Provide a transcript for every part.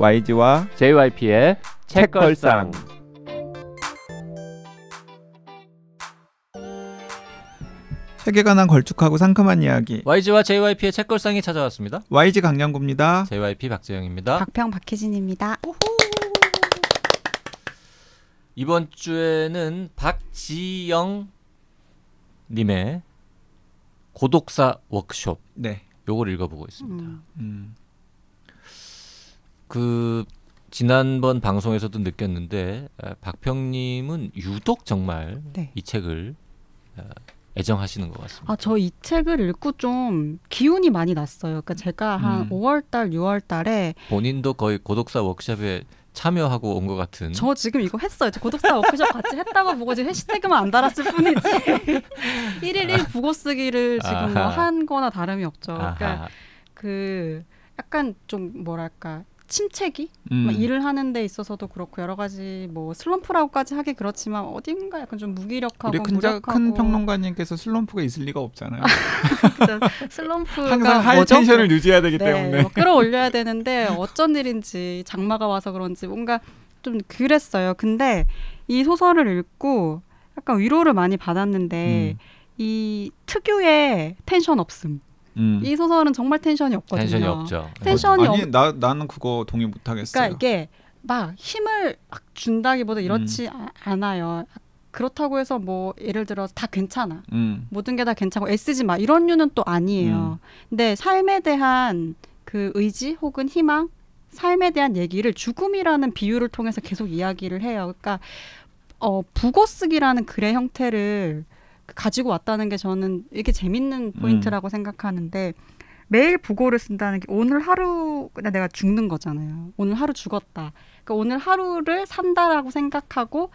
YG와 JYP의 책걸상. 책에 관한 걸쭉하고 상큼한 이야기. YG와 JYP의 책걸상이 찾아왔습니다. YG 강량구입니다. JYP 박재영입니다. 박평 박혜진입니다. 이번 주에는 박지영 님의 고독사 워크숍, 네, 요걸 읽어보고 있습니다. 그 지난번 방송에서도 느꼈는데 박평님은 유독 정말 네. 이 책을 애정하시는 것 같습니다. 저 이 책을 읽고 좀 기운이 많이 났어요. 그러니까 제가 한 5월달, 6월달에 본인도 거의 고독사 워크숍에 참여하고 온 것 같은. 저 지금 이거 했어요. 저 고독사 워크숍 같이 했다고 보고 지금 해시태그만 안 달았을 뿐이지 1일 1 국어 쓰기를 지금 뭐 한 거나 다름이 없죠. 그러니까 그 약간 좀 뭐랄까 침체기? 일을 하는 데 있어서도 그렇고 여러 가지 뭐 슬럼프라고까지 하기 그렇지만 어딘가 약간 좀 무기력하고 우리 무력하고 큰 평론가님께서 슬럼프가 있을 리가 없잖아요. 슬럼프가 항상 하이 뭐죠? 텐션을 유지해야 되기 때문에 뭐 끌어올려야 되는데 어쩐 일인지 장마가 와서 그런지 뭔가 좀 그랬어요. 근데 이 소설을 읽고 약간 위로를 많이 받았는데 이 특유의 텐션 없음. 이 소설은 정말 텐션이 없거든요. 텐션이 없죠. 나는 그거 동의 못하겠어요. 그러니까 이게 막 힘을 막 준다기보다 이렇지 않아요. 그렇다고 해서 뭐 예를 들어서 다 괜찮아. 모든 게 다 괜찮고 애쓰지 마. 이런 류는 또 아니에요. 근데 삶에 대한 그 의지 혹은 희망, 삶에 대한 얘기를 죽음이라는 비유를 통해서 계속 이야기를 해요. 그러니까 북어 쓰기라는 글의 형태를 가지고 왔다는 게 저는 이게 재밌는 포인트라고 생각하는데 매일 북어를 쓴다는 게 오늘 하루 내가 죽는 거잖아요. 오늘 하루 죽었다. 그러니까 오늘 하루를 산다라고 생각하고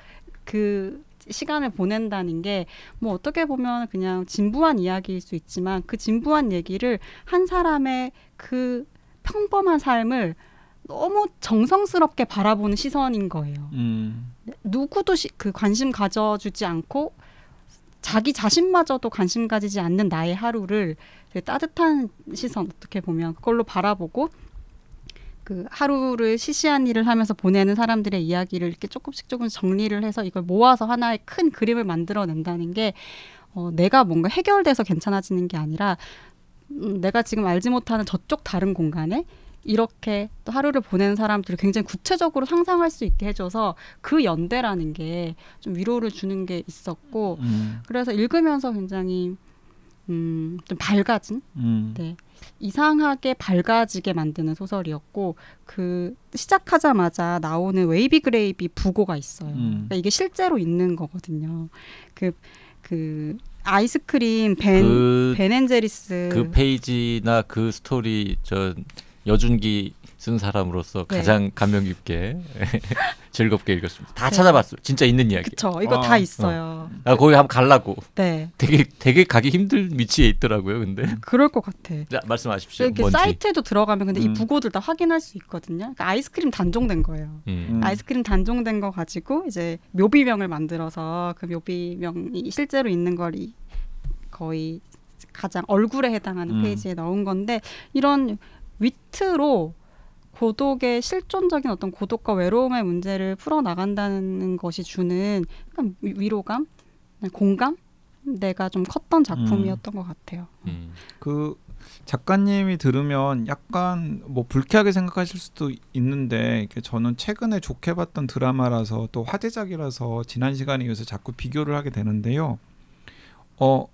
그 시간을 보낸다는 게 뭐 어떻게 보면 그냥 진부한 이야기일 수 있지만 그 진부한 얘기를 한 사람의 그 평범한 삶을 너무 정성스럽게 바라보는 시선인 거예요. 누구도 그 관심 가져주지 않고 자기 자신마저도 관심 가지지 않는 나의 하루를 되게 따뜻한 시선 어떻게 보면 그걸로 바라보고 그 하루를 시시한 일을 하면서 보내는 사람들의 이야기를 이렇게 조금씩 정리를 해서 이걸 모아서 하나의 큰 그림을 만들어낸다는 게 내가 뭔가 해결돼서 괜찮아지는 게 아니라 내가 지금 알지 못하는 저쪽 다른 공간에 이렇게 또 하루를 보내는 사람들을 굉장히 구체적으로 상상할 수 있게 해줘서 그 연대라는 게 좀 위로를 주는 게 있었고 그래서 읽으면서 굉장히 좀 밝아진 네, 이상하게 밝아지게 만드는 소설이었고 그 시작하자마자 나오는 웨이비 그레이비 부고가 있어요. 그러니까 이게 실제로 있는 거거든요. 그 아이스크림 벤앤제리스 그 페이지나 그 스토리 여준기 쓴 사람으로서 가장 감명 깊게 즐겁게 읽었습니다. 다 찾아봤어요. 진짜 있는 이야기. 그렇죠. 이거 다 있어요. 거기 한번 가려고. 네. 되게 가기 힘든 위치에 있더라고요. 근데 그럴 것 같아. 자, 말씀하십시오. 이렇게 사이트에도 들어가면 근데 이 부고들 다 확인할 수 있거든요. 그러니까 아이스크림 단종된 거예요. 아이스크림 단종된 거 가지고 이제 묘비명을 만들어서 그 묘비명이 실제로 있는 걸 거의 가장 얼굴에 해당하는 페이지에 넣은 건데 이런 위트로 고독의 실존적인 어떤 고독과 외로움의 문제를 풀어나간다는 것이 주는 약간 위로감, 공감? 내가 좀 컸던 작품이었던 것 같아요. 그 작가님이 들으면 약간 뭐 불쾌하게 생각하실 수도 있는데 저는 최근에 좋게 봤던 드라마라서 또 화제작이라서 지난 시간에 이어서 자꾸 비교를 하게 되는데요.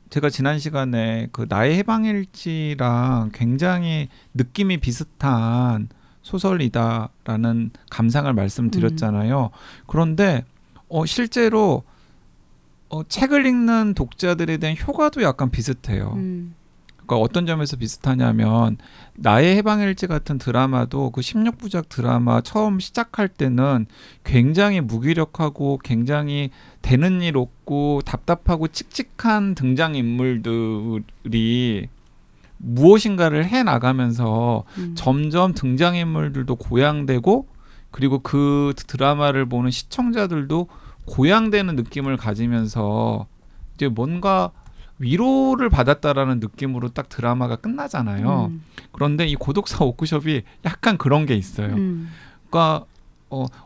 제가 지난 시간에 그 나의 해방일지랑 굉장히 느낌이 비슷한 소설이다라는 감상을 말씀드렸잖아요. 그런데 실제로 책을 읽는 독자들에 대한 효과도 약간 비슷해요. 그러니까 어떤 점에서 비슷하냐면 나의 해방일지 같은 드라마도 그 16부작 드라마 처음 시작할 때는 굉장히 무기력하고 굉장히 되는 일 없고 답답하고 칙칙한 등장인물들이 무엇인가를 해나가면서 점점 등장인물들도 고양되고 그리고 그 드라마를 보는 시청자들도 고양되는 느낌을 가지면서 이제 뭔가 위로를 받았다라는 느낌으로 딱 드라마가 끝나잖아요. 그런데 이 고독사 워크숍이 약간 그런 게 있어요. 그러니까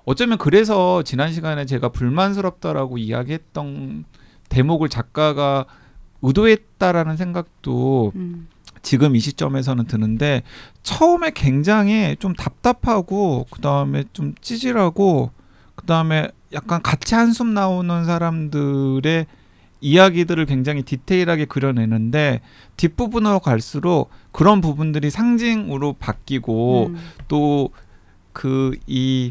어쩌면 그래서 지난 시간에 제가 불만스럽다라고 이야기했던 대목을 작가가 의도했다라는 생각도 지금 이 시점에서는 드는데 처음에 굉장히 좀 답답하고 그다음에 좀 찌질하고 그다음에 약간 같이 한숨 나오는 사람들의 이야기들을 굉장히 디테일하게 그려내는데 뒷부분으로 갈수록 그런 부분들이 상징으로 바뀌고 또 이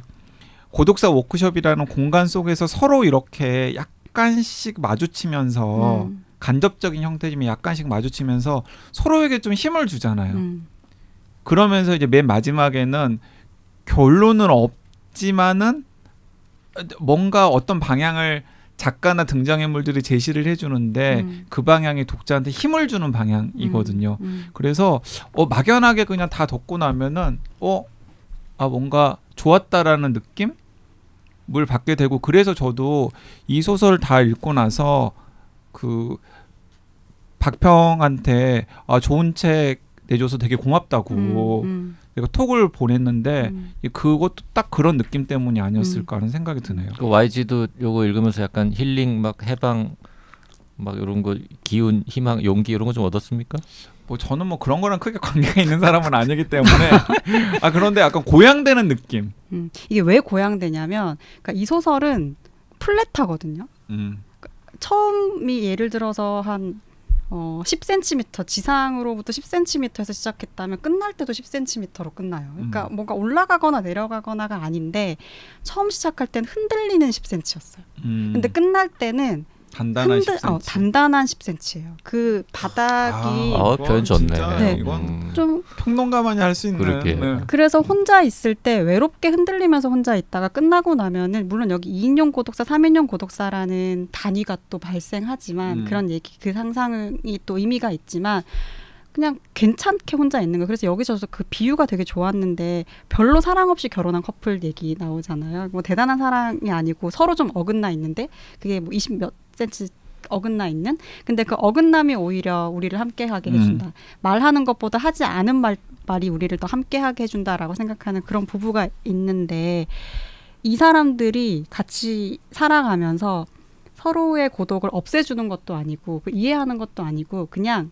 고독사 워크숍이라는 공간 속에서 서로 이렇게 약간씩 마주치면서 간접적인 형태지만 약간씩 마주치면서 서로에게 좀 힘을 주잖아요. 그러면서 이제 맨 마지막에는 결론은 없지만은 뭔가 어떤 방향을 작가나 등장인물들이 제시를 해주는데 그 방향이 독자한테 힘을 주는 방향이거든요. 그래서 막연하게 그냥 다 덮고 나면은 뭔가 좋았다라는 느낌을 받게 되고 그래서 저도 이 소설 다 읽고 나서 그 박평한테 좋은 책 내줘서 되게 고맙다고 내가 톡을 보냈는데 그것도 딱 그런 느낌 때문이 아니었을까 하는 생각이 드네요. 그 YG도 요거 읽으면서 약간 힐링 막 해방 막 이런 거 기운 희망 용기 이런 거 좀 얻었습니까? 뭐 저는 뭐 그런 거랑 크게 관계가 있는 사람은 아니기 때문에 그런데 약간 고양되는 느낌. 이게 왜 고양되냐면 그러니까 이 소설은 플랫하거든요. 처음이 예를 들어서 한 10cm 지상으로부터 10cm에서 시작했다면 끝날 때도 10cm로 끝나요. 그러니까 뭔가 올라가거나 내려가거나가 아닌데 처음 시작할 땐 흔들리는 10cm였어요. 근데 끝날 때는 단단한 10cm. 단단한 10cm예요. 그 바닥이 표현 좋네. 네. 좀 평론가만이 할 수 있는. 네. 그래서 혼자 있을 때 외롭게 흔들리면서 혼자 있다가 끝나고 나면은 물론 여기 2인용 고독사, 3인용 고독사라는 단위가 또 발생하지만 그런 얘기 그 상상이 또 의미가 있지만 그냥 괜찮게 혼자 있는 거예요. 그래서 여기서 그 비유가 되게 좋았는데 별로 사랑 없이 결혼한 커플 얘기 나오잖아요. 뭐 대단한 사랑이 아니고 서로 좀 어긋나 있는데 그게 뭐 20몇 센치 어긋나 있는 근데 그 어긋남이 오히려 우리를 함께하게 해준다. 말하는 것보다 하지 않은 말이 우리를 더 함께하게 해준다라고 생각하는 그런 부부가 있는데 이 사람들이 같이 살아가면서 서로의 고독을 없애주는 것도 아니고 이해하는 것도 아니고 그냥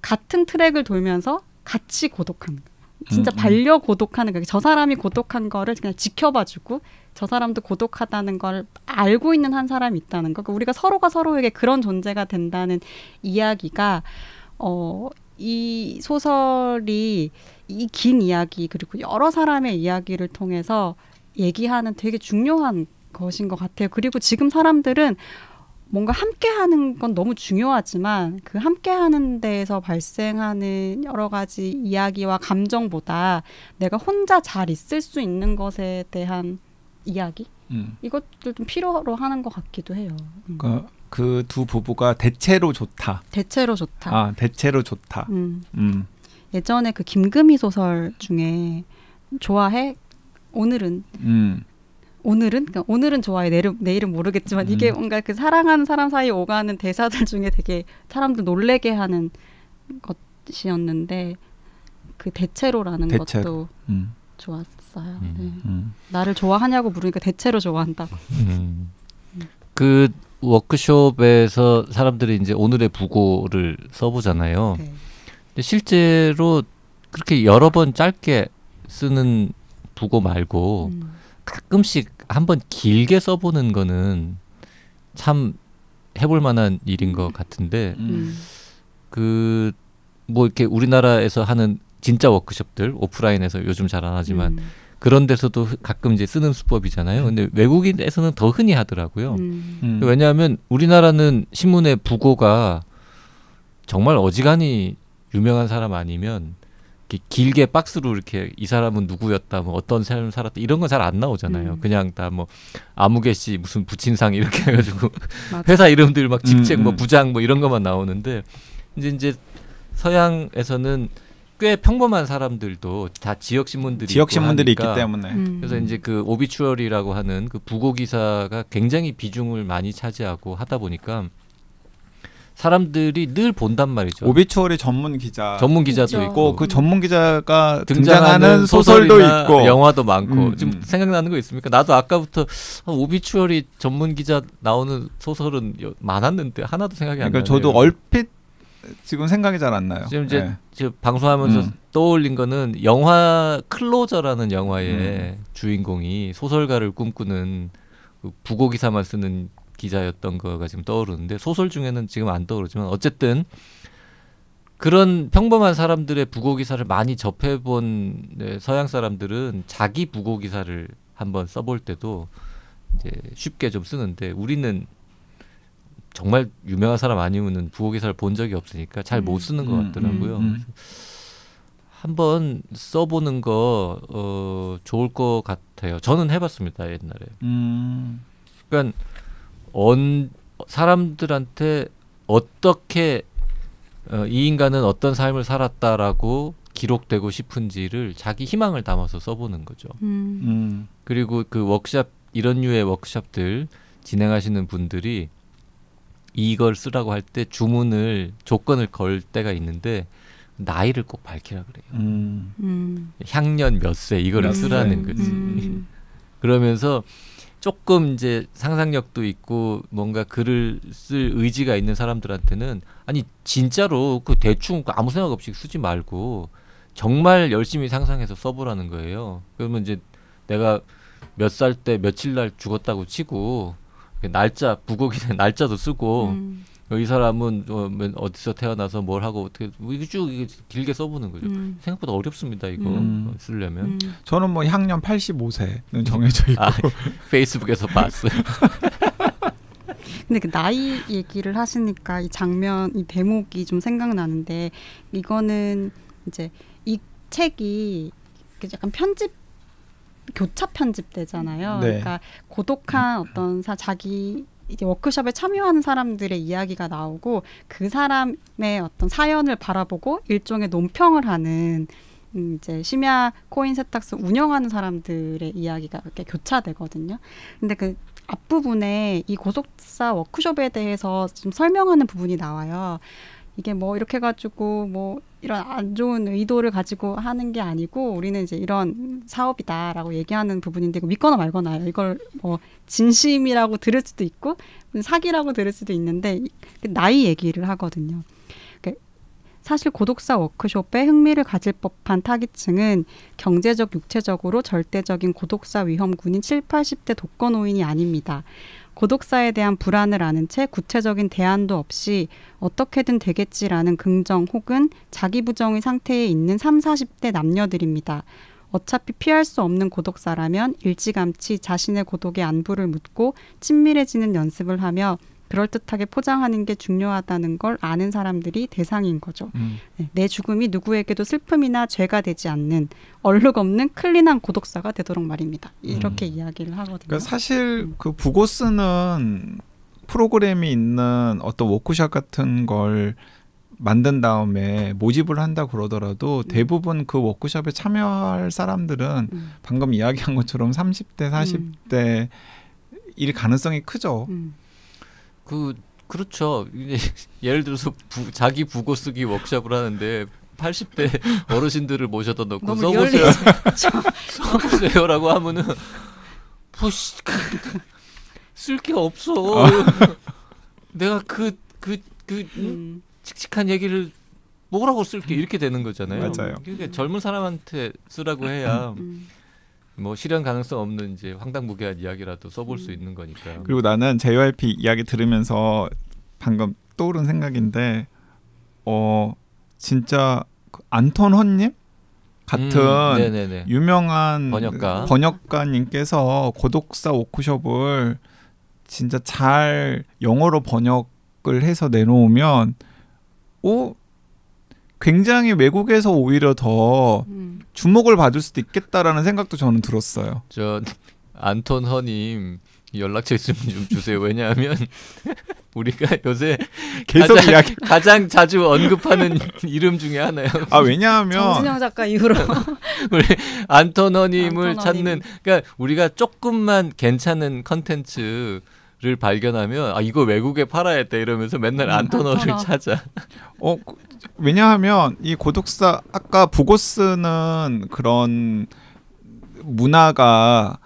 같은 트랙을 돌면서 같이 고독하는 거예요. 진짜 반려 고독하는 거예요. 저 사람이 고독한 거를 그냥 지켜봐주고 저 사람도 고독하다는 걸 알고 있는 한 사람이 있다는 거. 그러니까 우리가 서로가 서로에게 그런 존재가 된다는 이야기가 이 소설이 이 긴 이야기 그리고 여러 사람의 이야기를 통해서 얘기하는 되게 중요한 것인 것 같아요. 그리고 지금 사람들은 뭔가 함께하는 건 너무 중요하지만 그 함께하는 데에서 발생하는 여러 가지 이야기와 감정보다 내가 혼자 잘 있을 수 있는 것에 대한 이야기? 이것들 좀 필요로 하는 것 같기도 해요. 그러니까 그 두 부부가 대체로 좋다. 대체로 좋다. 대체로 좋다. 예전에 그 김금희 소설 중에 좋아해? 오늘은 그러니까 오늘은 좋아해 내일은 모르겠지만 이게 뭔가 그 사랑하는 사람 사이 오가는 대사들 중에 되게 사람들 놀래게 하는 것이었는데 그 대체로라는 것도 좋았어요. 네. 나를 좋아하냐고 물으니까 대체로 좋아한다고. 그 워크숍에서 사람들이 이제 오늘의 부고를 써보잖아요. 네. 근데 실제로 그렇게 여러 번 짧게 쓰는 부고 말고 가끔씩 한번 길게 써보는 거는 참 해볼 만한 일인 것 같은데 그 뭐 이렇게 우리나라에서 하는 진짜 워크숍들 오프라인에서 요즘 잘 안 하지만 그런 데서도 가끔 이제 쓰는 수법이잖아요. 근데 외국인에서는 더 흔히 하더라고요. 왜냐하면 우리나라는 신문의 부고가 정말 어지간히 유명한 사람 아니면 길게 박스로 이렇게 이 사람은 누구였다, 뭐 어떤 삶을 살았다 이런 건 잘 안 나오잖아요. 그냥 다 뭐 아무개 씨 무슨 부친상 이렇게 해가지고 회사 이름들 막 직책 뭐 부장 뭐 이런 것만 나오는데 이제 서양에서는 꽤 평범한 사람들도 다 지역 신문들이 있기 때문에 그래서 이제 그 오비추어리라고 하는 그 부고 기사가 굉장히 비중을 많이 차지하고 하다 보니까 사람들이 늘 본단 말이죠. 오비추어리 전문 기자도 그렇죠. 있고 그 전문 기자가 등장하는 등장하는 소설도 있고 영화도 많고 지금 생각나는 거 있습니까? 나도 아까부터 오비추어리 전문 기자 나오는 소설은 많았는데 하나도 생각이 안 나요. 그러니까 저도 얼핏 지금 생각이 잘 안 나요. 지금 이제 방송하면서 떠올린 거는 영화 클로저라는 영화의 주인공이 소설가를 꿈꾸는 그 부고 기사만 쓰는 기자였던 거가 지금 떠오르는데 소설 중에는 지금 안 떠오르지만 어쨌든 그런 평범한 사람들의 부고 기사를 많이 접해본 서양 사람들은 자기 부고 기사를 한번 써볼 때도 이제 쉽게 좀 쓰는데 우리는 정말 유명한 사람 아니면은 부고 기사를 본 적이 없으니까 잘 못 쓰는 것 같더라고요. 한번 써보는 거 좋을 것 같아요. 저는 해봤습니다 옛날에. 그러니까 사람들한테 어떻게 이 인간은 어떤 삶을 살았다라고 기록되고 싶은지를 자기 희망을 담아서 써보는 거죠. 그리고 그 워크샵 이런 류의 워크샵들 진행하시는 분들이 이걸 쓰라고 할 때 조건을 걸 때가 있는데 나이를 꼭 밝히라 그래요. 향년 몇 세 이거를 쓰라는 거지. 그러면서 조금 이제 상상력도 있고 뭔가 글을 쓸 의지가 있는 사람들한테는 아니 진짜로 그 대충 아무 생각 없이 쓰지 말고 정말 열심히 상상해서 써보라는 거예요. 그러면 이제 내가 몇 살 때 며칠 날 죽었다고 치고 날짜 부고기는 날짜도 쓰고 이 사람은 어디서 태어나서 뭘 하고 어떻게 쭉 길게 써보는 거죠. 생각보다 어렵습니다 이거 쓰려면. 저는 뭐 향년 85세는 정해져 있고 페이스북에서 봤어요. 근데 그 나이 얘기를 하시니까 이 장면, 이 대목이 좀 생각나는데 이거는 이제 이 책이 약간 교차 편집되잖아요. 네. 그러니까 고독한 어떤 자기 이제 워크숍에 참여하는 사람들의 이야기가 나오고 그 사람의 어떤 사연을 바라보고 일종의 논평을 하는 이제 심야 코인 세탁소 운영하는 사람들의 이야기가 이렇게 교차되거든요. 근데 그 앞부분에 이 고독사 워크숍에 대해서 좀 설명하는 부분이 나와요. 이게 뭐 이렇게 해가지고 뭐 이런 안 좋은 의도를 가지고 하는 게 아니고 우리는 이제 이런 사업이다라고 얘기하는 부분인데 믿거나 말거나요. 이걸 뭐 진심이라고 들을 수도 있고 사기라고 들을 수도 있는데 나이 얘기를 하거든요. 사실 고독사 워크숍에 흥미를 가질 법한 타깃층은 경제적, 육체적으로 절대적인 고독사 위험군인 70, 80대 독거노인이 아닙니다. 고독사에 대한 불안을 아는 채 구체적인 대안도 없이 어떻게든 되겠지라는 긍정 혹은 자기 부정의 상태에 있는 30, 40대 남녀들입니다. 어차피 피할 수 없는 고독사라면 일찌감치 자신의 고독의 안부를 묻고 친밀해지는 연습을 하며 그럴듯하게 포장하는 게 중요하다는 걸 아는 사람들이 대상인 거죠. 네, 내 죽음이 누구에게도 슬픔이나 죄가 되지 않는 얼룩 없는 클린한 고독사가 되도록 말입니다. 이렇게 이야기를 하거든요. 그러니까 사실 그 부고스는 프로그램이 있는 어떤 워크숍 같은 걸 만든 다음에 모집을 한다 그러더라도 대부분 그 워크숍에 참여할 사람들은 방금 이야기한 것처럼 30대, 40대 일 가능성이 크죠. 그렇죠. 예를 들어서 자기 부고 쓰기 워크숍을 하는데 80대 어르신들을 모셔다 놓고 써보세요. 써보세요라고 하면은 쓸 게 없어. 내가 칙칙한 얘기를 뭐라고 쓸게 이렇게 되는 거잖아요. 맞아요. 그러니까 젊은 사람한테 쓰라고 해야 뭐 실현 가능성 없는 이제 황당무계한 이야기라도 써볼 수 있는 거니까요. 그리고 나는 JYP 이야기 들으면서 방금 떠오른 생각인데 진짜 안톤 헌님 같은 유명한 번역가님께서 고독사 워크숍을 진짜 잘 영어로 번역을 해서 내놓으면 굉장히 외국에서 오히려 더 주목을 받을 수도 있겠다라는 생각도 저는 들었어요. 저 안톤 허님 연락처 있으면 좀 주세요. 왜냐하면 우리가 요새 계속 가장 자주 언급하는 이름 중에 하나요. 왜냐하면 정진영 작가 이후로 우리 안톤 허님을 찾는, 그러니까 우리가 조금만 괜찮은 컨텐츠를 발견하면 이거 외국에 팔아야 돼 이러면서 맨날 안토너를 찾아. 왜냐하면 이 고독사 아까 보고 쓰는 그런 문화가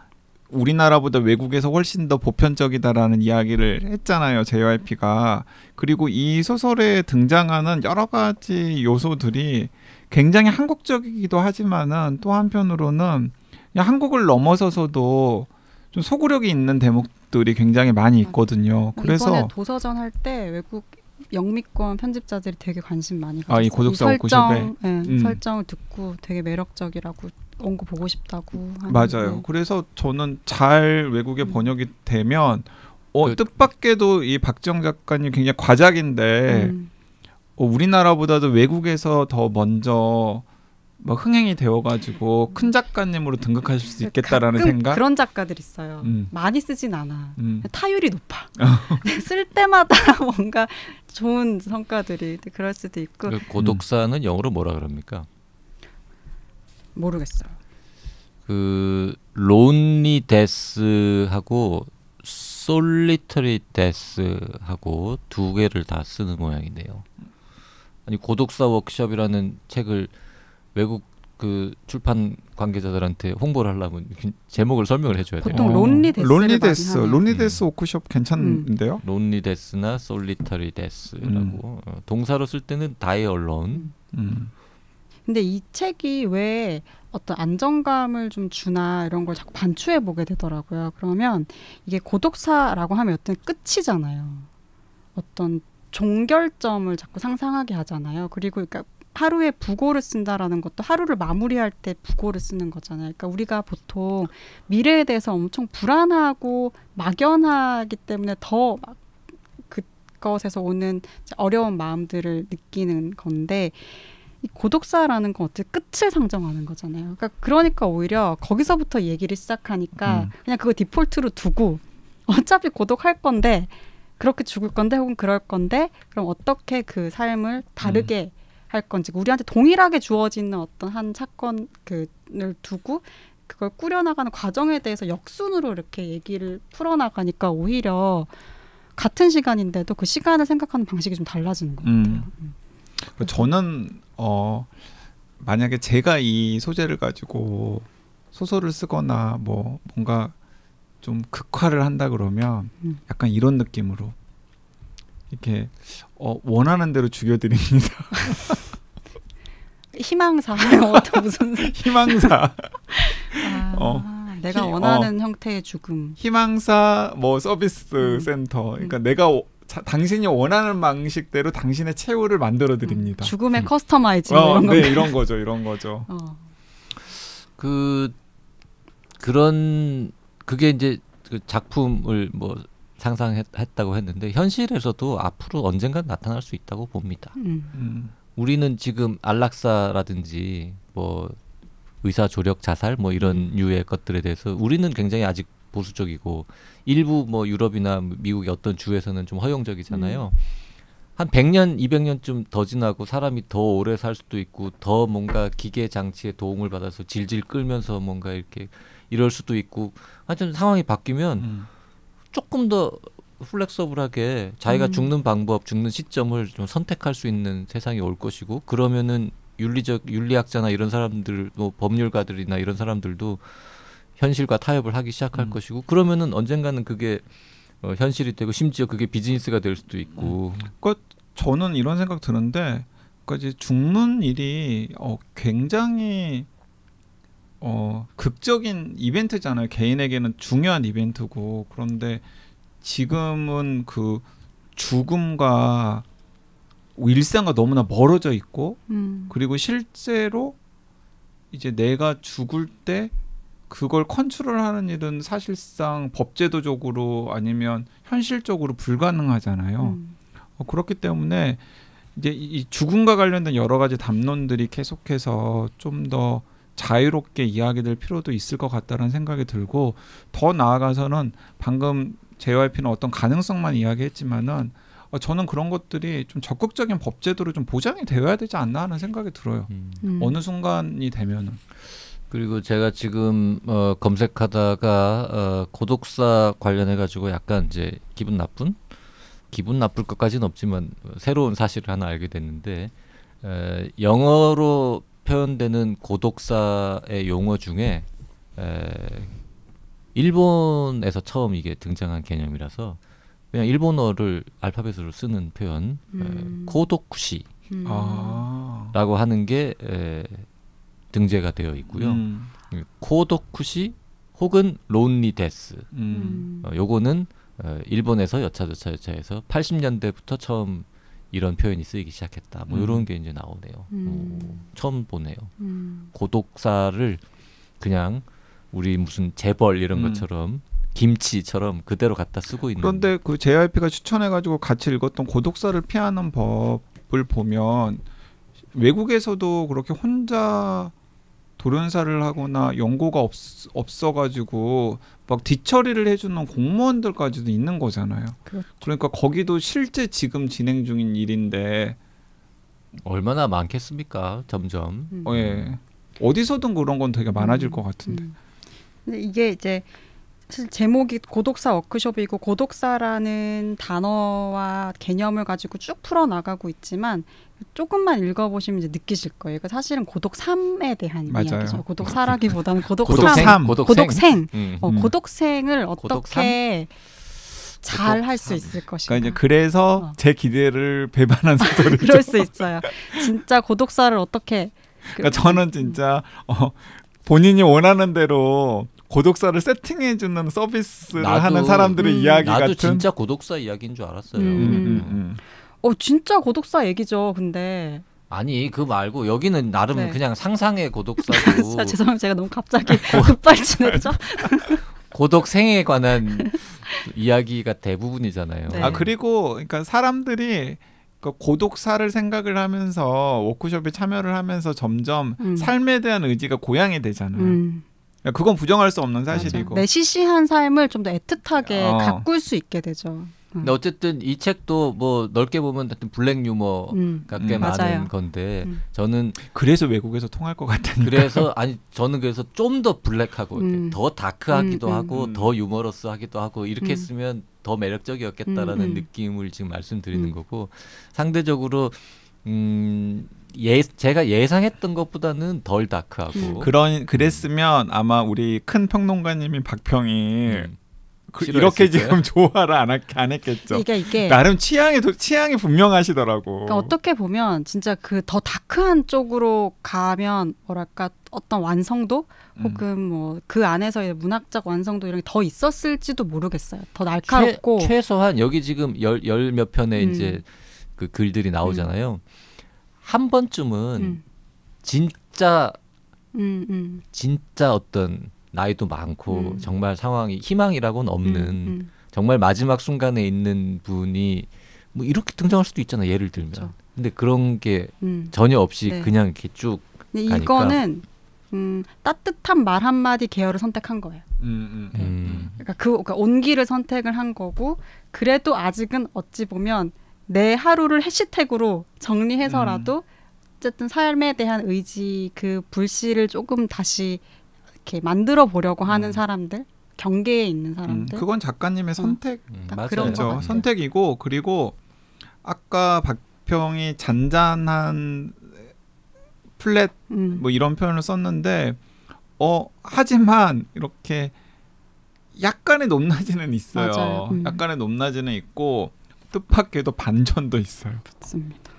우리나라보다 외국에서 훨씬 더 보편적이다라는 이야기를 했잖아요. JYP가. 그리고 이 소설에 등장하는 여러 가지 요소들이 굉장히 한국적이기도 하지만은 또 한편으로는 한국을 넘어서서도 좀 소구력이 있는 대목들이 굉장히 많이 있거든요. 그래서 이번에 도서전 할 때 외국 영미권 편집자들이 되게 관심 많이 가졌어요. 이 고독사 워크숍에 설정을 듣고 되게 매력적이라고 원고 보고 싶다고 하는데. 맞아요. 그래서 저는 잘 외국에 번역이 되면 뜻밖에도 이 박지영 작가님 굉장히 과작인데 우리나라보다도 외국에서 더 먼저 흥행이 되어가지고 큰 작가님으로 등극하실 수 있겠다라는 생각. 그런 작가들 있어요. 많이 쓰진 않아. 타율이 높아. 쓸 때마다 뭔가 좋은 성과들이 그럴 수도 있고. 고독사는 영어로 뭐라 그럽니까? 모르겠어요. 그 론리 데스하고 솔리터리 데스하고 두 개를 다 쓰는 모양인데요. 아니 고독사 워크숍이라는 책을 외국 그 출판 관계자들한테 홍보를 하려면 제목을 설명을 해줘야 돼요. 보통 론리 데스 워크숍 괜찮은데요? 론리 데스나 솔리터리 데스라고 동사로 쓸 때는 die alone. 근데 이 책이 왜 어떤 안정감을 좀 주나 이런 걸 자꾸 반추해 보게 되더라고요. 그러면 이게 고독사라고 하면 어떤 끝이잖아요. 어떤 종결점을 자꾸 상상하게 하잖아요. 그리고 그러니까 하루에 부고를 쓴다라는 것도 하루를 마무리할 때 부고를 쓰는 거잖아요. 그러니까 우리가 보통 미래에 대해서 엄청 불안하고 막연하기 때문에 더 막 그것에서 오는 어려운 마음들을 느끼는 건데 이 고독사라는 건 어떻게 끝을 상정하는 거잖아요. 그러니까 오히려 거기서부터 얘기를 시작하니까 그냥 그거 디폴트로 두고 어차피 고독할 건데 그렇게 죽을 건데 혹은 그럴 건데 그럼 어떻게 그 삶을 다르게 할 건지 우리한테 동일하게 주어지는 어떤 한 사건을 두고 그걸 꾸려나가는 과정에 대해서 역순으로 이렇게 얘기를 풀어나가니까 오히려 같은 시간인데도 그 시간을 생각하는 방식이 좀 달라지는 것 같아요. 저는 만약에 제가 이 소재를 가지고 소설을 쓰거나 뭔가 좀 극화를 한다 그러면 약간 이런 느낌으로 이렇게 원하는 대로 죽여드립니다. 희망사 무슨 희망사. 내가 원하는 형태의 죽음. 희망사 서비스 센터. 그러니까 내가 당신이 원하는 방식대로 당신의 최후를 만들어 드립니다. 죽음의 커스터마이징 이런 거. 네, 이런 거죠. 그게 이제 그 작품을 상상했다고 했는데 현실에서도 앞으로 언젠가 나타날 수 있다고 봅니다. 우리는 지금 안락사라든지 의사 조력 자살 이런 류의 것들에 대해서 우리는 굉장히 아직 보수적이고 일부 유럽이나 미국의 어떤 주에서는 좀 허용적이잖아요. 한 100년, 200년쯤 더 지나고 사람이 더 오래 살 수도 있고 더 뭔가 기계 장치의 도움을 받아서 질질 끌면서 뭔가 이렇게 이럴 수도 있고 하여튼 상황이 바뀌면 조금 더 플렉서블하게 자기가 죽는 방법, 죽는 시점을 좀 선택할 수 있는 세상이 올 것이고 그러면은 윤리학자나 이런 사람들, 법률가들이나 이런 사람들도 현실과 타협을 하기 시작할 것이고 그러면은 언젠가는 그게 현실이 되고 심지어 그게 비즈니스가 될 수도 있고. 저는 이런 생각 드는데 이제 죽는 일이 굉장히 극적인 이벤트잖아요. 개인에게는 중요한 이벤트고 그런데 지금은 그 죽음과 일상과 너무나 멀어져 있고 그리고 실제로 이제 내가 죽을 때 그걸 컨트롤하는 일은 사실상 법제도적으로 아니면 현실적으로 불가능하잖아요. 그렇기 때문에 이제 이 죽음과 관련된 여러 가지 담론들이 계속해서 좀 더 자유롭게 이야기될 필요도 있을 것 같다는 생각이 들고 더 나아가서는 방금 JYP는 어떤 가능성만 이야기했지만은 저는 그런 것들이 좀 적극적인 법제도로 좀 보장이 되어야 되지 않나 하는 생각이 들어요. 어느 순간이 되면은. 그리고 제가 지금 검색하다가 고독사 관련해 가지고 약간 이제 기분 나쁠 것까지는 없지만 새로운 사실을 하나 알게 됐는데 영어로 표현되는 고독사의 용어 중에 일본에서 처음 이게 등장한 개념이라서 그냥 일본어를 알파벳으로 쓰는 표현 고독쿠시라고 하는 게 등재가 되어 있고요. 고독쿠시 혹은 론리데스 요거는 일본에서 여차여차해서 80년대부터 처음 이런 표현이 쓰이기 시작했다. 뭐 이런 게 이제 나오네요. 처음 보네요. 고독사를 그냥 우리 무슨 재벌 이런 것처럼 김치처럼 그대로 갖다 쓰고 있는. 그런데 그 JYP가 추천해가지고 같이 읽었던 고독사를 피하는 법을 보면 외국에서도 그렇게 혼자 돌연사를 하거나 연고가 없어가지고 막 뒷처리를 해주는 공무원들까지도 있는 거잖아요. 그렇죠. 그러니까 거기도 실제 지금 진행 중인 일인데 얼마나 많겠습니까? 점점. 예. 어디서든 그런 건 되게 많아질 것 같은데. 근데 이게 이제 사실 제목이 고독사 워크숍이고 고독사라는 단어와 개념을 가지고 쭉 풀어나가고 있지만 조금만 읽어보시면 이제 느끼실 거예요. 그러니까 사실은 고독삼에 대한 맞아요. 이야기죠. 고독사라기보다는 고독생. 고독생을 어떻게 잘 할 수 있을 것인가. 그러니까 이제 그래서 제 기대를 배반한 소설이죠. 그럴 수 있어요. 진짜 고독사를 어떻게 그러니까 저는 진짜 본인이 원하는 대로 고독사를 세팅해주는 서비스를 하는 사람들의 이야기 나도 같은. 진짜 고독사 이야기인 줄 알았어요. 진짜 고독사 얘기죠. 근데 아니 그 말고 여기는 나름 그냥 상상의 고독사고. 죄송합니다. 제가 너무 갑자기 급발진했죠. 고독생에 관한 이야기가 대부분이잖아요. 네. 그리고 그러니까 사람들이 고독사를 생각을 하면서 워크숍에 참여를 하면서 점점 삶에 대한 의지가 고양이 되잖아요. 그건 부정할 수 없는 사실이고. 내 시시한 삶을 좀 더 애틋하게 가꿀 수 있게 되죠. 근데 어쨌든 이 책도 뭐 넓게 보면 블랙 유머가 꽤 많은 건데 저는 그래서 외국에서 통할 것 같다니까. 그래서 저는 그래서 좀 더 블랙하고 더 다크하기도 하고 더 유머러스하기도 하고 이렇게 했으면 더 매력적이었겠다라는 느낌을 지금 말씀드리는 거고 상대적으로 제가 예상했던 것보다는 덜 다크하고 그랬으면 아마 우리 큰 평론가님인 박평이 이렇게 지금 조화를 안 했겠죠. 이게 나름 취향이 분명하시더라고. 그러니까 어떻게 보면 진짜 그 더 다크한 쪽으로 가면 뭐랄까 어떤 완성도 혹은 뭐 그 안에서 문학적 완성도 이런 게 더 있었을지도 모르겠어요. 더 날카롭고 최소한 여기 지금 열 몇 편의 이제 그 글들이 나오잖아요. 한 번쯤은 진짜 어떤 나이도 많고 정말 상황이 희망이라고는 없는 정말 마지막 순간에 있는 분이 뭐 이렇게 등장할 수도 있잖아요. 예를 들면. 그렇죠. 근데 그런 게 전혀 없이 그냥 이렇게 쭉 가니까. 이거는 따뜻한 말 한마디 계열을 선택한 거예요. 그러니까 온기를 선택을 한 거고 그래도 아직은 어찌 보면 내 하루를 해시태그로 정리해서라도 어쨌든 삶에 대한 의지 그 불씨를 조금 다시 이렇게 만들어 보려고 하는 사람들, 경계에 있는 사람들. 그건 작가님의 선택, 그런 거 선택이고 그리고 아까 박평이 잔잔한 플랫 뭐 이런 표현을 썼는데 하지만 이렇게 약간의 높낮이는 있어요. 약간의 높낮이는 있고 뜻밖에도 반전도 있어요. 맞습니다.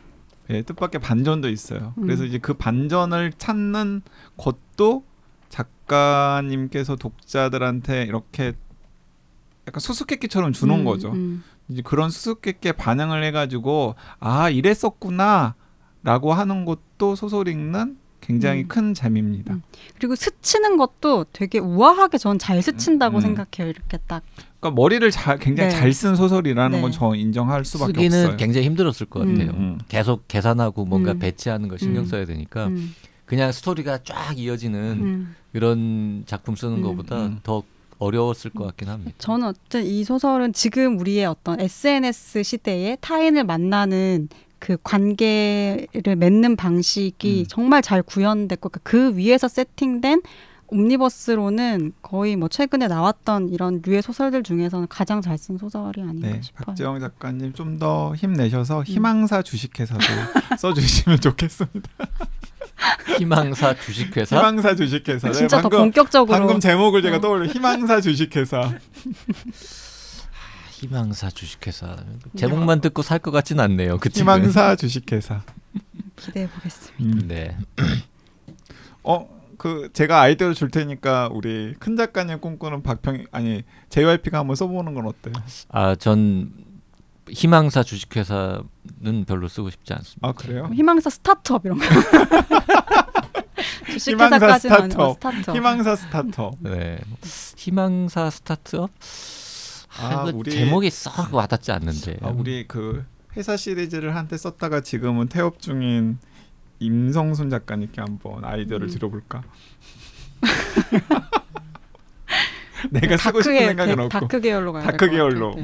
네, 뜻밖의 반전도 있어요. 그래서 이제 그 반전을 찾는 것도 작가님께서 독자들한테 이렇게 약간 수수께끼처럼 주는 거죠. 이제 그런 수수께끼에 반응을 해가지고 이랬었구나 라고 하는 것도 소설 읽는 굉장히 큰 재미입니다. 그리고 스치는 것도 되게 우아하게 전 잘 스친다고 생각해요. 이렇게 딱. 그러니까 머리를 굉장히 잘 쓴 소설이라는 건 저 인정할 수밖에 없어요. 쓰기는 굉장히 힘들었을 것 같아요. 계속 계산하고 뭔가 배치하는 거 신경 써야 되니까 그냥 스토리가 쫙 이어지는 이런 작품 쓰는 것보다 더 어려웠을 것 같긴 합니다. 저는 어쨌든 이 소설은 지금 우리의 어떤 SNS 시대에 타인을 만나는 그 관계를 맺는 방식이 정말 잘 구현됐고 그 위에서 세팅된 옴니버스로는 거의 뭐 최근에 나왔던 이런 류의 소설들 중에서는 가장 잘 쓴 소설이 아닌가 네, 싶어요. 박재영 작가님 좀 더 힘내셔서 희망사 주식회사도 써주시면 좋겠습니다. 희망사 주식회사? 희망사 주식회사. 진짜 네, 더 본격적으로. 방금 제목을 제가 떠올려 희망사 주식회사. 희망사 주식회사. 제목만 듣고 살 것 같진 않네요. 그 희망사 주식회사. 기대해 보겠습니다. 네. 그 제가 아이디어를 줄 테니까 우리 큰 작가님 꿈꾸는 JYP가 한번 써보는 건 어때요? 전 희망사 주식회사는 별로 쓰고 싶지 않습니다. 아 그래요? 희망사 스타트업 이런 거. 희망사 스타트업. 희망사 스타트업. 네. 희망사 스타트업? 우리 제목이 썩 와닿지 않는데. 우리 그 회사 시리즈를 한때 썼다가 지금은 태업 중인 임성순 작가님께 한번 아이디어를 드려볼까? 내가 쓰고 싶은 생각은 없고 다크 계열로 가야 다크 계열로.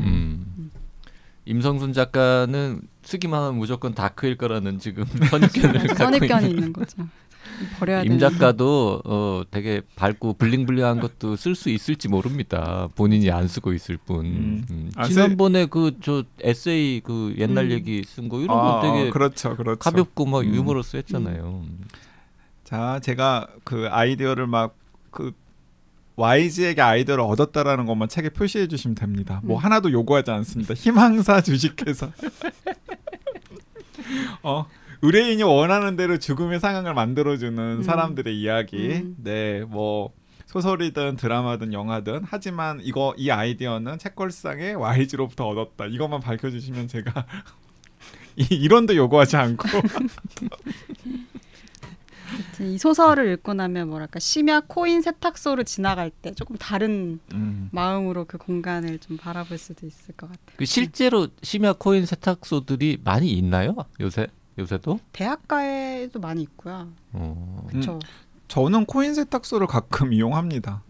임성순 작가는 쓰기만 하면 무조건 다크일 거라는 지금 선입견을 선입견이 있는 거죠. 버려야 임 작가도 되게 밝고 블링블링한 것도 쓸 수 있을지 모릅니다. 본인이 안 쓰고 있을 뿐. 지난번에 저 에세이 그 옛날 얘기 쓴 거 이런 거 되게 그렇죠. 가볍고 막 유머러스 했잖아요. 자, 제가 그 아이디어를 그 YG에게 아이디어를 얻었다라는 것만 책에 표시해 주시면 됩니다. 뭐 하나도 요구하지 않습니다. 희망사 주식회사. 의뢰인이 원하는 대로 죽음의 상황을 만들어주는 사람들의 이야기. 네, 뭐 소설이든 드라마든 영화든. 하지만 이 아이디어는 책걸상에 YG로부터 얻었다. 이것만 밝혀주시면 제가 이론도 요구하지 않고. 이 소설을 읽고 나면 뭐랄까 심야 코인 세탁소를 지나갈 때 조금 다른 마음으로 그 공간을 좀 바라볼 수도 있을 것 같아요. 실제로 심야 코인 세탁소들이 많이 있나요? 요새도? 대학가에도 많이 있고요. 그렇죠. 저는 코인 세탁소를 가끔 이용합니다.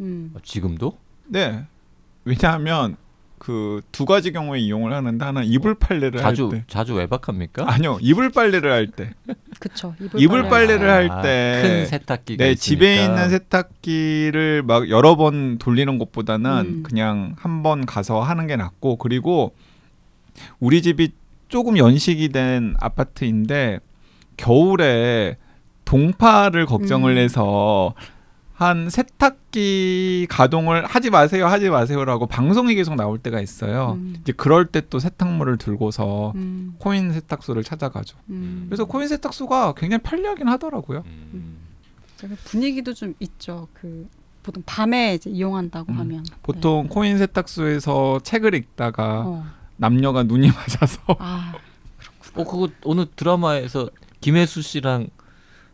지금도? 네. 왜냐하면 그 두 가지 경우에 이용을 하는데 하나 이불 빨래를 할 때. 자주 외박합니까? 아니요. 이불 빨래를 할 때. 그렇죠. 이불 빨래를 할 때 큰 세탁기가 있으니까. 집에 있는 세탁기를 막 여러 번 돌리는 것보다는 그냥 한 번 가서 하는 게 낫고, 그리고 우리 집이 조금 연식이 된 아파트인데 겨울에 동파를 걱정을 해서 한 세탁기 가동을 하지 마세요라고 방송이 계속 나올 때가 있어요. 이제 그럴 때 또 세탁물을 들고서 코인 세탁소를 찾아가죠. 그래서 코인 세탁소가 굉장히 편리하긴 하더라고요. 분위기도 좀 있죠. 그 보통 밤에 이제 이용한다고 하면 보통 코인 세탁소에서 책을 읽다가 남녀가 눈이 맞아서. 그거 어느 드라마에서 김혜수 씨랑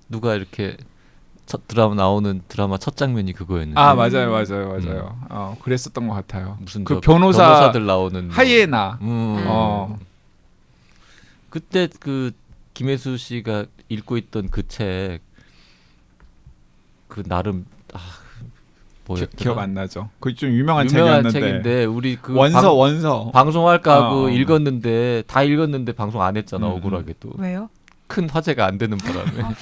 누가 이렇게 나오는 드라마 첫 장면이 그거였는데. 맞아요. 그랬었던 것 같아요. 무슨 그 변호사들 나오는 하이에나. 그때 그 김혜수 씨가 읽고 있던 그 책, 그 나름 뭐였더라? 기억 안 나죠. 그 좀 유명한 책이었는데. 우리 그 원서 방송할까 하고 읽었는데 다 읽었는데 방송 안 했잖아. 억울하게도. 왜요? 큰 화제가 안 되는 바람에.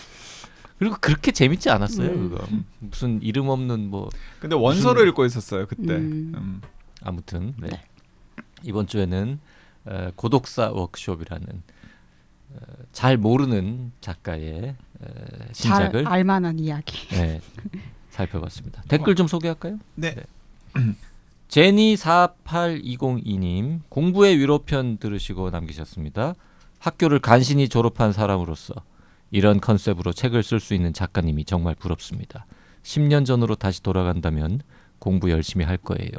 그리고 그렇게 재밌지 않았어요. 그거 무슨 이름 없는 뭐. 근데 원서를 읽고 있었어요 그때. 아무튼 이번 주에는 고독사 워크숍이라는 잘 모르는 작가의 신작을 잘 알만한 이야기. 살펴봤습니다. 댓글 좀 소개할까요? 네. 제니 48202님 공부의 위로편 들으시고 남기셨습니다. 학교를 간신히 졸업한 사람으로서 이런 컨셉으로 책을 쓸 수 있는 작가님이 정말 부럽습니다. 10년 전으로 다시 돌아간다면 공부 열심히 할 거예요.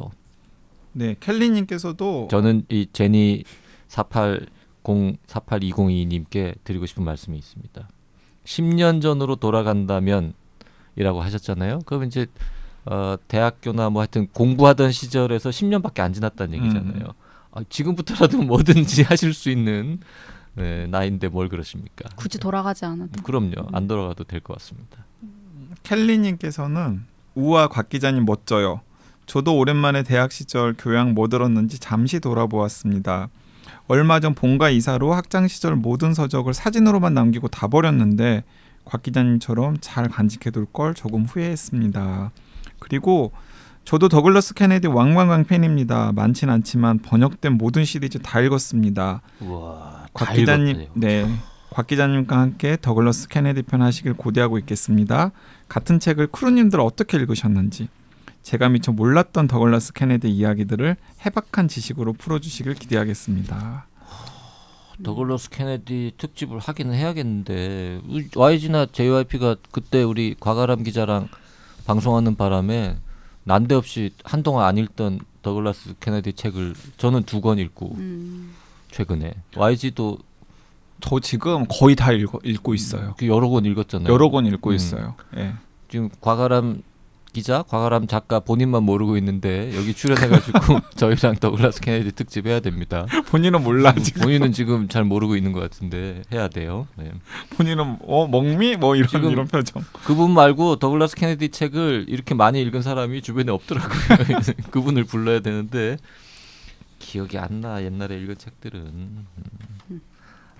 네, 켈리님께서도 저는 이 제니 48202님께 드리고 싶은 말씀이 있습니다. 10년 전으로 돌아간다면 이라고 하셨잖아요. 그럼 이제 대학교나 뭐 하여튼 공부하던 시절에서 10년밖에 안 지났다는 얘기잖아요. 지금부터라도 뭐든지 하실 수 있는 나이인데 뭘 그러십니까? 굳이 돌아가지 않아도. 그럼요. 안 돌아가도 될 것 같습니다. 켈리님께서는 우와 곽 기자님 멋져요. 저도 오랜만에 대학 시절 교양 뭐 들었는지 잠시 돌아보았습니다. 얼마 전 본가 이사로 학창 시절 모든 서적을 사진으로만 남기고 다 버렸는데 곽 기자님처럼 잘 간직해둘 걸 조금 후회했습니다. 그리고 저도 더글러스 케네디 왕관광 팬입니다. 많진 않지만 번역된 모든 시리즈 다 읽었습니다. 우와, 곽 기자님, 네, 곽 기자님과 함께 더글러스 케네디 편 하시길 고대하고 있겠습니다. 같은 책을 크루님들 어떻게 읽으셨는지, 제가 미처 몰랐던 더글러스 케네디 이야기들을 해박한 지식으로 풀어주시길 기대하겠습니다. 더글러스 케네디 특집을 하기는 해야겠는데 YG나 JYP가 그때 우리 과가람 기자랑 방송하는 바람에 난데없이 한동안 안 읽던 더글라스 케네디 책을 저는 2권 읽고 최근에 YG도 저 지금 거의 다 읽고 있어요. 여러 권 읽었잖아요. 여러 권 읽고 있어요. 예. 지금 과가람 기자, 과가람 작가 본인만 모르고 있는데 여기 출연해가지고 저희랑 더글라스 케네디 특집 해야 됩니다. 본인은 몰라 지금. 본인은 지금 잘 모르고 있는 것 같은데 해야 돼요. 네. 본인은 먹미 뭐 이런 표정. 그분 말고 더글라스 케네디 책을 이렇게 많이 읽은 사람이 주변에 없더라고요. 그분을 불러야 되는데 기억이 안 나. 옛날에 읽은 책들은.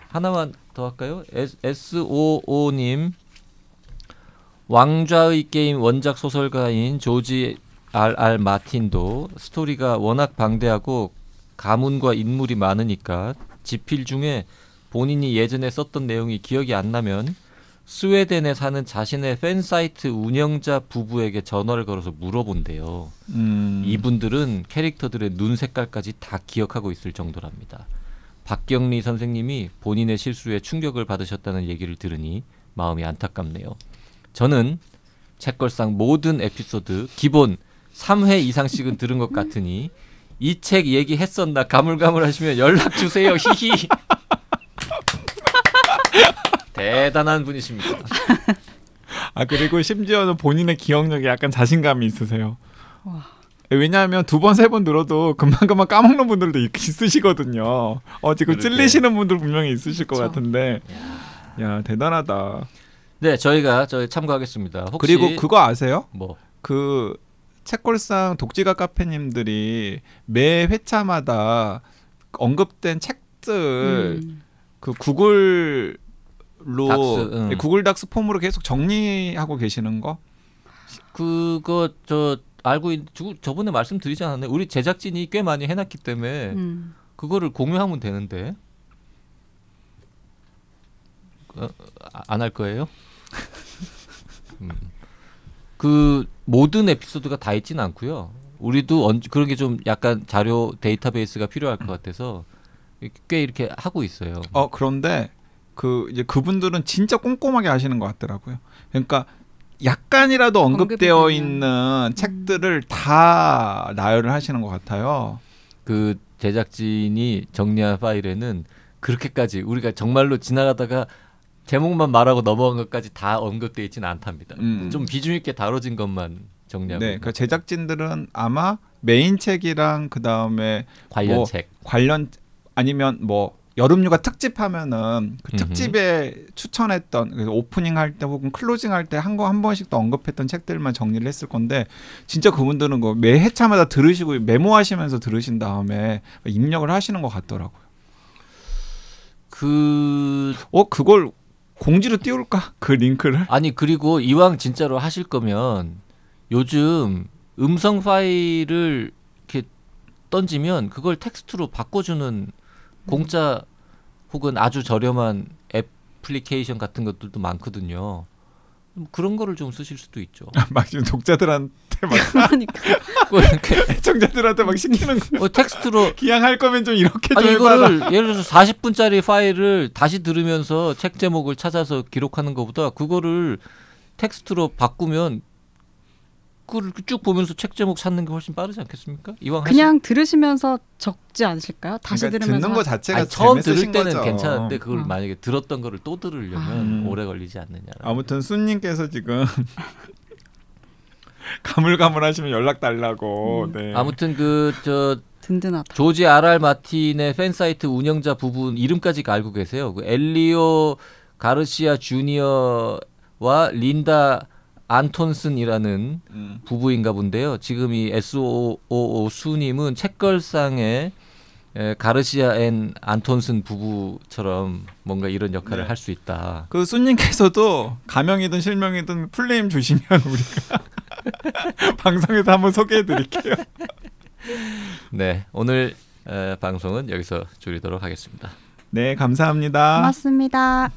하나만 더 할까요? SOO님. 왕좌의 게임 원작 소설가인 조지 R.R. 마틴도 스토리가 워낙 방대하고 가문과 인물이 많으니까 집필 중에 본인이 예전에 썼던 내용이 기억이 안 나면 스웨덴에 사는 자신의 팬사이트 운영자 부부에게 전화를 걸어서 물어본대요. 이분들은 캐릭터들의 눈 색깔까지 다 기억하고 있을 정도랍니다. 박경리 선생님이 본인의 실수에 충격을 받으셨다는 얘기를 들으니 마음이 안타깝네요. 저는 책걸상 모든 에피소드 기본 3회 이상씩은 들은 것 같으니 이 책 얘기했었나 가물가물하시면 연락 주세요. 히히. 대단한 분이십니다. 아 그리고 심지어는 본인의 기억력에 약간 자신감이 있으세요. 와. 왜냐하면 2번, 3번 들어도 금방 까먹는 분들도 있으시거든요. 지금 그렇게. 찔리시는 분들 분명히 있으실 것 같은데. 야 대단하다. 네, 저희가 참고하겠습니다. 혹시 그리고 그거 아세요? 뭐? 그 책걸상 독지가 카페님들이 매 회차마다 언급된 책들 그 구글로 구글 닥스 폼으로 계속 정리하고 계시는 거? 그거 알고 저번에 말씀드리지 않았나요? 우리 제작진이 꽤 많이 해놨기 때문에 그거를 공유하면 되는데 안 할 거예요? 그 모든 에피소드가 다 있지는 않고요. 우리도 그런 게 좀 약간 자료 데이터베이스가 필요할 것 같아서 꽤 이렇게 하고 있어요. 그런데 이제 그분들은 진짜 꼼꼼하게 하시는 것 같더라고요. 그러니까 약간이라도 언급되어 있는 책들을 다 나열을 하시는 것 같아요. 그 제작진이 정리한 파일에는 그렇게까지 우리가 정말로 지나가다가 제목만 말하고 넘어간 것까지 다 언급되어 있지는 않답니다. 좀 비중 있게 다뤄진 것만 정리하고. 네, 그러니까 제작진들은 아마 메인 책이랑 그 다음에 관련 책, 아니면 뭐 여름휴가 특집하면은 그 특집에 추천했던 오프닝 할 때 혹은 클로징 할 때 한 번씩 더 언급했던 책들만 정리를 했을 건데 진짜 그분들은 매 회차마다 들으시고 메모하시면서 들으신 다음에 입력을 하시는 것 같더라고요. 그걸 공지로 띄울까? 그 링크를? 아니 그리고 이왕 진짜로 하실 거면 요즘 음성 파일을 이렇게 던지면 그걸 텍스트로 바꿔주는 공짜 혹은 아주 저렴한 애플리케이션 같은 것들도 많거든요. 그런 거를 좀 쓰실 수도 있죠. 막 지금 독자들한테 애청자들한테 막 시키는 거. 텍스트로 기왕 할 거면 좀 이렇게 좀 이거를 예를 들어서 40분짜리 파일을 다시 들으면서 책 제목을 찾아서 기록하는 것보다 그거를 텍스트로 바꾸면 그걸 쭉 보면서 책 제목 찾는 게 훨씬 빠르지 않겠습니까? 이왕 그냥 들으시면서 적지 않으실까요? 다시 들으면서 듣는 거 자체가 처음 들을 때는 거죠. 괜찮은데 그걸 만약에 들었던 거를 또 들으려면 오래 걸리지 않느냐. 아무튼 순님께서 지금 가물가물하시면 연락 달라고. 네. 아무튼 든든하다. 조지 R.R. 마틴의 팬사이트 운영자 부분 이름까지 알고 계세요. 그 엘리오 가르시아 주니어와 린다 안톤슨이라는 부부인가 본데요. 지금 이 SOO 수님은 책걸상의 가르시아 앤 안톤슨 부부처럼 뭔가 이런 역할을 네. 할 수 있다. 그 수님께서도 가명이든 실명이든 풀네임 주시면 우리가 방송에서 한번 소개해드릴게요. 네, 오늘 방송은 여기서 줄이도록 하겠습니다. 네, 감사합니다. 고맙습니다.